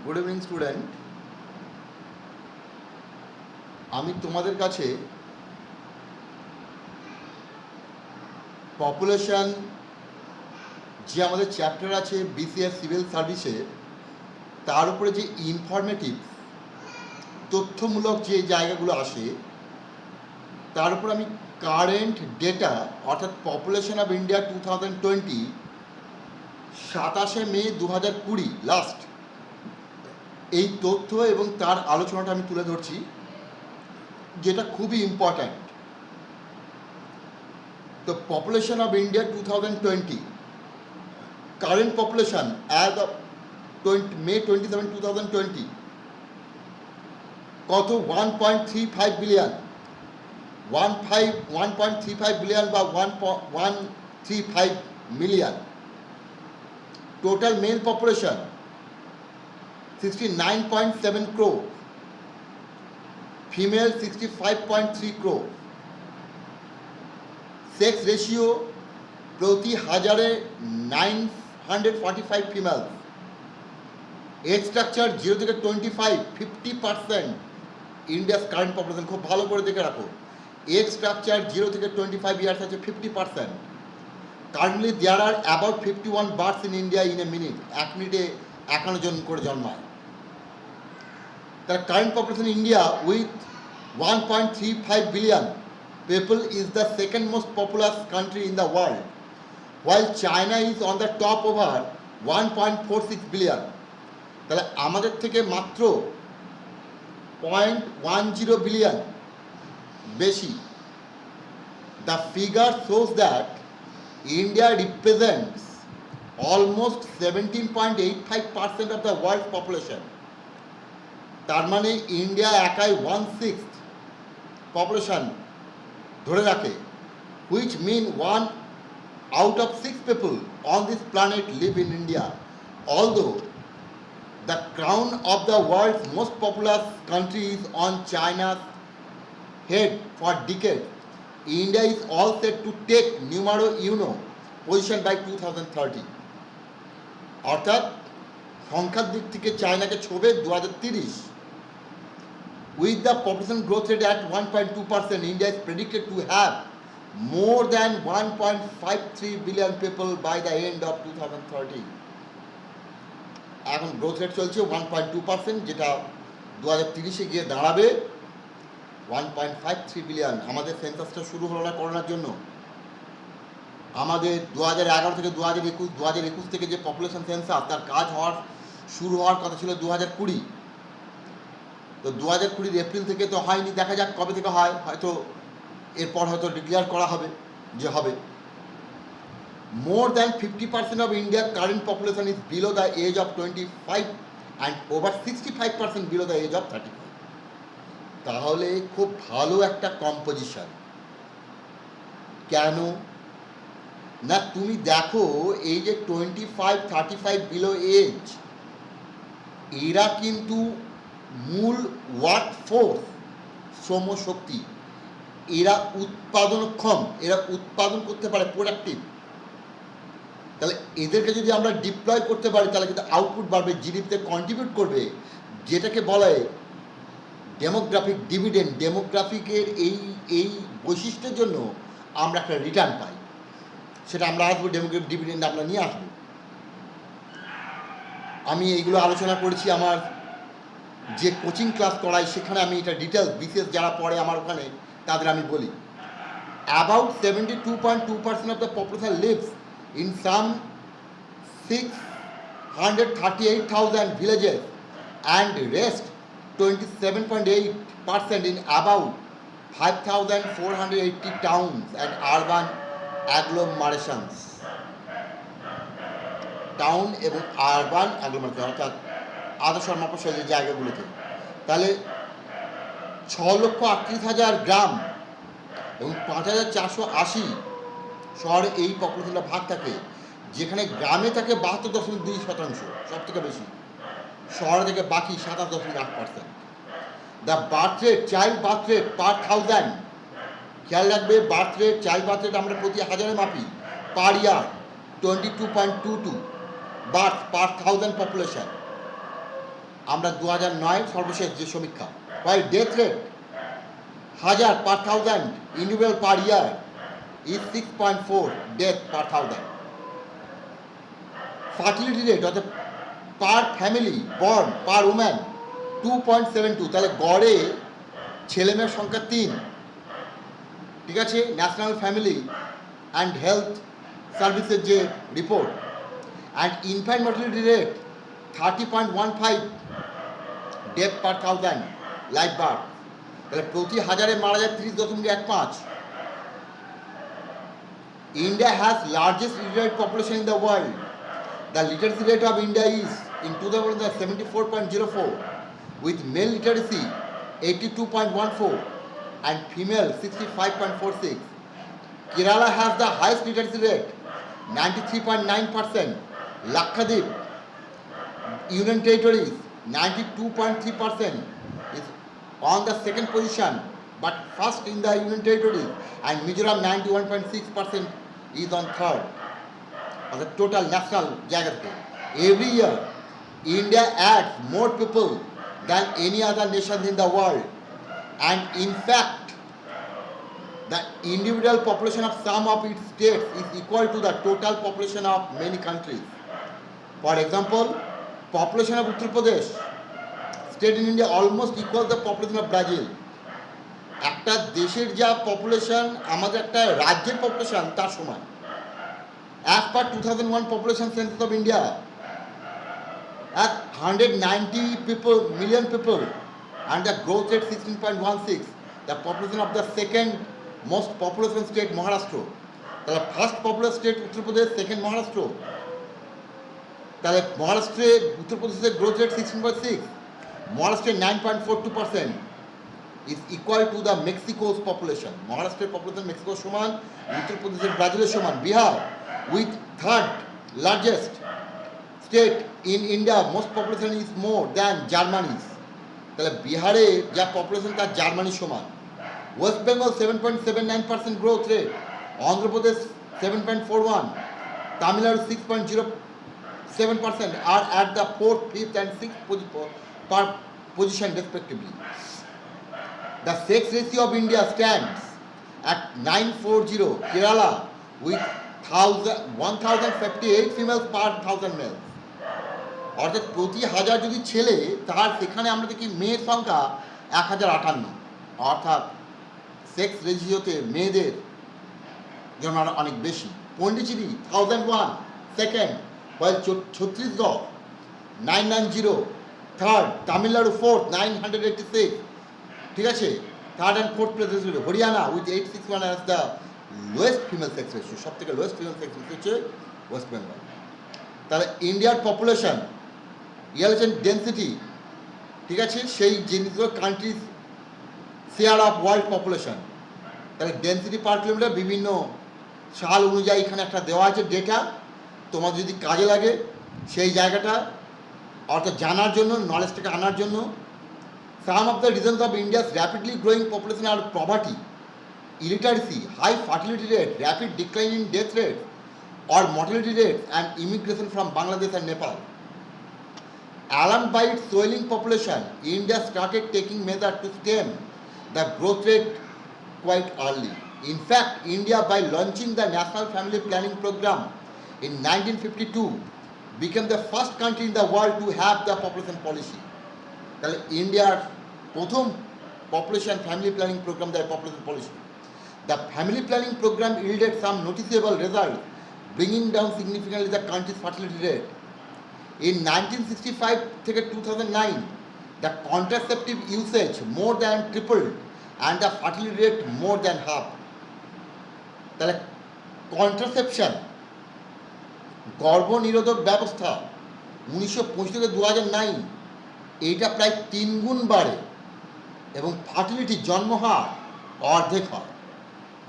Good evening student. আমি তোমাদের কাছে পপুলেশন যে আমাদের চ্যাপ্টার আছে বিসিএস সিভিল সার্ভিসে, তার উপরে যে ইনফরমেটিভ তথ্যমূলক যে জায়গাগুলো আসে তার উপর আমি কারেন্ট ডেটা অর্থাৎ population of India 2020 27 May 2020 last এই তথ্য এবং তার আলোচনাটা আমি তুলে ধরছি, যেটা খুবই ইম্পর্ট্যান্ট। তো population of India 2020, current population as of May 27, 2020 কত? 1.35 বিলিয়ন, 1.35 বিলিয়ন বা 1.35 million. Total mail population 69.7 crore, female 65.3 crore। Sex ratio প্রতি হাজারে 945 ফিমেল। এজ স্ট্রাকচার 0 থেকে 25, 50% ইন্ডিয়াস কারেন্ট পপুলেশন। খুব ভালো করে দেখে রাখো, এজ স্ট্রাকচার 0 থেকে 25 ইয়ার্স আছে 50%। Currently there are about 51 births in India in a minute. এক মিনিটে 51 জন করে জন্মায়। তার current population India with 1.35 billion people is the second most populous country in the world, while China is on the top over 1.46 billion. তাহলে আমাদের থেকে মাত্র 0.10 বিলিয়ন বেশি। The figure shows that India represents almost 17.85% of the world's population. তার মানে India একাই 1/6 population ধরে রাখে, which mean 1 out of 6 people on this planet live in India. Although the crown of the world's most populous country is on China's head for decades, India is all set to take numero uno position by 2030. অর্থাৎ সংখ্যার দিক থেকে চায়নাকে ছোবে 2030। With the population growth rate at 1.2%, India is predicted to have more than 1.53 billion people by the end of 2030. এখন growth rate চলছে 1.2%, যেটা 2030-এ গিয়ে দাঁড়াবে 1.53 billion. আমাদের সেন্সাসটা শুরু হলো না করোনার জন্য। আমাদের 2011 থেকে 2021 থেকে যে পপুলেশন সেন্সাস তার কাজ শুরু হওয়ার কথা ছিল 2020। তো 2020 এপ্রিল থেকে তো হয়নি, দেখা যাক কবে থেকে হয়। হয়তো এরপর হয়তো ডিক্লেয়ার করা হবে যে হবে। More than 50% of India's current population is below the age of 25 and over 65% below the age of 35. তাহলে খুব ভালো একটা কম্পোজিশন। কেন না, তুমি দেখো এই যে 25-35 বিলো এজ, এরা কিন্তু মূল ওয়ার্ক ফোর্স, শ্রমশক্তি। এরা উৎপাদনক্ষম, এরা উৎপাদন করতে পারে, প্রোডাক্টিভ। তাহলে এদেরকে যদি আমরা ডিপ্লয় করতে পারি তাহলে কিন্তু আউটপুট বাড়বে, জিডিপিতে কন্ট্রিবিউট করবে, যেটাকে বলা হয় ডেমোগ্রাফিক ডিভিডেন্ড। ডেমোগ্রাফিকের এই বৈশিষ্ট্যের জন্য আমরা একটা রিটার্ন পাই, সেটা আমরা আসবো, ডেমোগ্রাফিক ডিভিডেন্ড আমরা নিয়ে আসবো। আমি এইগুলো আলোচনা করেছি আমার যে কোচিং ক্লাস করাই, সেখানে আমি এটা ডিটেলস বিশেষ যারা পড়ে আমার ওখানে তাদের আমি বলি। About 72.2% of the population lives in some 638,000 villages and rest 27.8% in about 5,480 towns and urban agglomerations. Town এবং আরবান অ্যাগ্লোমারেশন অর্থাৎ আদর্শ মফস্বলের জায়গাগুলোতে। তাহলে 6,38,000 গ্রাম এবং 5,480 শহরে এই পপুলেশনটা ভাগ থাকে, যেখানে গ্রামে থাকে 72.2%, সব থেকে বেশি। শহরে থেকে বাকি 27.8%। The birth rate, child birth rate পার 1000, খেয়াল রাখবে, birth rate, child birth rate আমরা প্রতি হাজারে মাপি, পার ইয়ার 22.22 বার্থ পার 1000 পপুলেশন। আমরা 2009 সর্বশেষ যে সমীক্ষা, while death rate 1000 per thousand individual per year is 6.4 death per thousand. Fertility rate অর্থাৎ পার ফ্যামিলি বর্ন পার উম্যান 2.72, তাহলে গড়ে ছেলেমেয়ের সংখ্যা 3। ঠিক আছে, ন্যাশনাল ফ্যামিলি অ্যান্ড হেলথ সার্ভিসের যে report. And infant mortality rate 30.15 death per thousand life birth, তাহলে প্রতি হাজারে মারা যায় 30.15। India has largest illiterate population in the world. The literacy rate of India is in 2000 74.04, with male literacy 82.14 and female 65.46. Kerala has the highest literacy rate 93.9%. Lakshadweep, Union Territories 92.3% is on the second position, but first in the Union Territories, and Mizoram 91.6% is on third of the total national জায়গা থেকে। Every year, India adds more people than any other nation in the world, and in fact, the individual population of some of its states is equal to the total population of many countries. For example, population of Uttar Pradesh state in India almost equals the population of Brazil. একটা দেশের যা population আমাদের একটা রাজ্যের population তার সমান। As per 2001 population census of India, at 190 million people and the growth rate 16.16, the population of the second most populous state Maharashtra, তাহলে first popular state Uttar Pradesh, second Maharashtra, তাহলে মহারাষ্ট্রে উত্তরপ্রদেশের গ্রোথ রেট 16.6, মহারাষ্ট্রের 9.42% is equal to the Mexico's population. মহারাষ্ট্রের population মেক্সিকোর সমান, উত্তরপ্রদেশের ব্রাজিলের সমান। Bihar with third largest state in India, most population is more than Germany's, তাহলে বিহারে যা পপুলেশন তার জার্মানির সমান। West Bengal 7.79% growth rate, Andhra Pradesh 7.41, Tamil Nadu 6.07% are at the 4th, 5th and 6th position respectively. The sex ratio of India stands at 940. Kerala with 1058 females per 1000 males. অর্থাৎ প্রতি হাজার যদি ছেলে, তার সেখানে আমরা দেখি মেয়ের সংখ্যা 1058, অর্থাৎ সেক্স রেশিওতে মেয়েদের জন্য অনেক বেশি। Pondicherry 1001 second, while Chhattisgarh 990 third, Tamil Nadu fourth 986, ঠিক আছে, third and fourth place ratio. Haryana with 861 as the lowest female sex ratio, সব থেকে লোয়েস্ট ফিমেল সেক্স রেশিও হচ্ছে ওয়েস্ট বেঙ্গল। তাহলে ইন্ডিয়ার পপুলেশন ইয়ালছেন ডেন্সিটি, ঠিক আছে, সেই জিনিসগুলো countries share of world population, তাহলে ডেন্সিটি পার কিলোমিটার বিভিন্ন সাল অনুযায়ী এখানে একটা দেওয়া আছে ডেটা, তোমার যদি কাজে লাগে সেই জায়গাটা অর্থাৎ জানার জন্য, নলেজটাকে আনার জন্য। Some of the reasons of India's rapidly growing population are poverty, illiteracy, high fertility rate, rapid decline in death rate or mortality rate, and immigration from Bangladesh and Nepal. Alarmed by its swelling population, India started taking measures to stem the growth rate quite early. In fact, India, by launching the National Family Planning Program in 1952, became the first country in the world to have the population policy. তাহলে ইন্ডিয়ার প্রথম population family planning program দেয় population policy. The family planning program yielded some noticeable result, bringing down significantly the country's fertility rate. In 1965 থেকে 2009, the contraceptive usage more than tripled and the fertility rate more than half. তাহলে contraception গর্ভনিরোধক ব্যবস্থা 1965 থেকে 2009 এইটা প্রায় 3 গুণ বাড়ে এবং ফার্টিলিটি জন্মহার অর্ধেক হয়।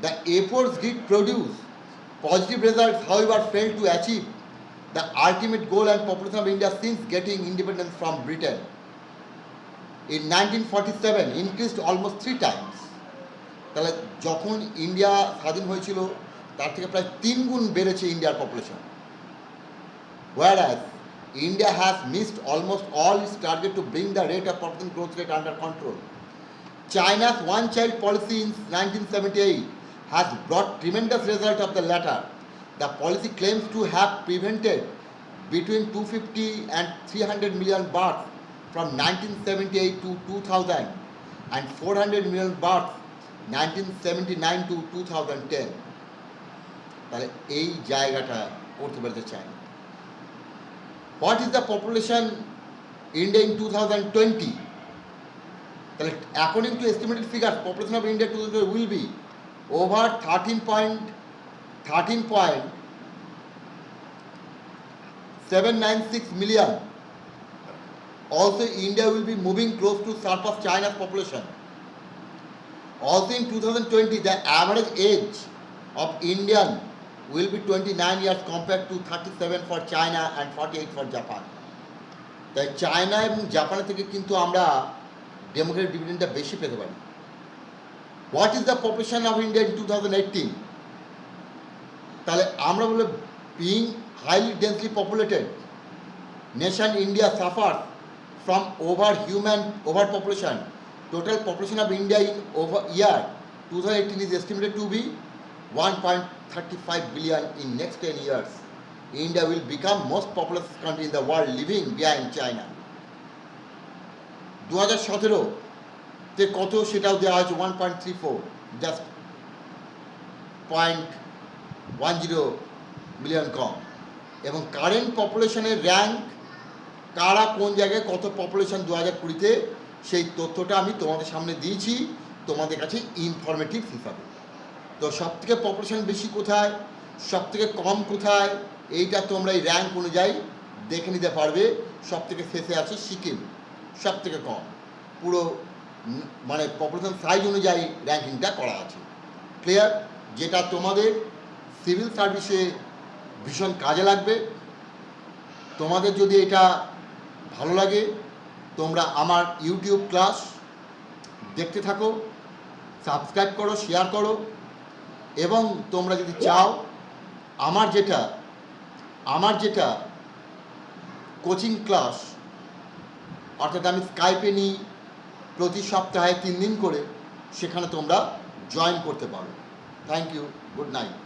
The efforts did produce positive results, however fail to achieve the ultimate goal and population of India since getting independence from Britain in 1947 increased almost 3 Times. তাহলে যখন ইন্ডিয়া স্বাধীন হয়েছিল তার থেকে প্রায় 3 গুণ বেড়েছে ইন্ডিয়ার population. Whereas India has missed almost all its target to bring the rate of population growth rate under control. China's one-child policy in 1978 has brought tremendous result of the latter. The policy claims to have prevented between 250 and 300 million births from 1978 to 2000 and 400 million births 1979 to 2010. তাহলে এই জায়গাটা করতে পারতে চায়। What is the population India in 2020? According to estimated figures, population of India 2020 will be over 13.796 million. Also, India will be moving close to surpass China's population. Also, in 2020, the average age of Indian will be 29 years compared to 37 for China and 48 for Japan. তাই China এবং জাপানের থেকে কিন্তু আমরা Democratic ডিভিডেন্ডটা বেশি পেতে পারি। What is the population of India in 2018? তাহলে আমরা বলে being highly densely populated nation India suffer from over population. Total population of India in over year 2018 is estimated to be 1.35 billion in next 10 years. India will become most populous country in the world, living behind China. 2017 তে কত সেটাও দেওয়া হয়েছে 1.34, just 0.10 million কম। এবং current পপুলেশনের rank কারা কোন জায়গায় কত পপুলেশন 2020-তে সেই তথ্যটা আমি তোমাদের সামনে দিয়েছি তোমাদের কাছে ইনফরমেটিভ হিসাবে। তো সবথেকে পপুলেশন বেশি কোথায়, সবথেকে কম কোথায়, এইটা তোমরা এই র্যাঙ্ক অনুযায়ী দেখে নিতে পারবে। সবথেকে শেষে আছে সিকিম, সবথেকে কম, পুরো মানে পপুলেশন সাইজ অনুযায়ী র্যাঙ্কিংটা করা আছে। ক্লিয়ার? যেটা তোমাদের সিভিল সার্ভিসে ভীষণ কাজে লাগবে। তোমাদের যদি এটা ভালো লাগে তোমরা আমার ইউটিউব ক্লাস দেখতে থাকো, সাবস্ক্রাইব করো, শেয়ার করো। এবং তোমরা যদি চাও আমার যেটা কোচিং ক্লাস, অর্থাৎ আমি স্কাইপে নিই প্রতি সপ্তাহে 3 দিন করে, সেখানে তোমরা জয়েন করতে পারো। Thank you, good night.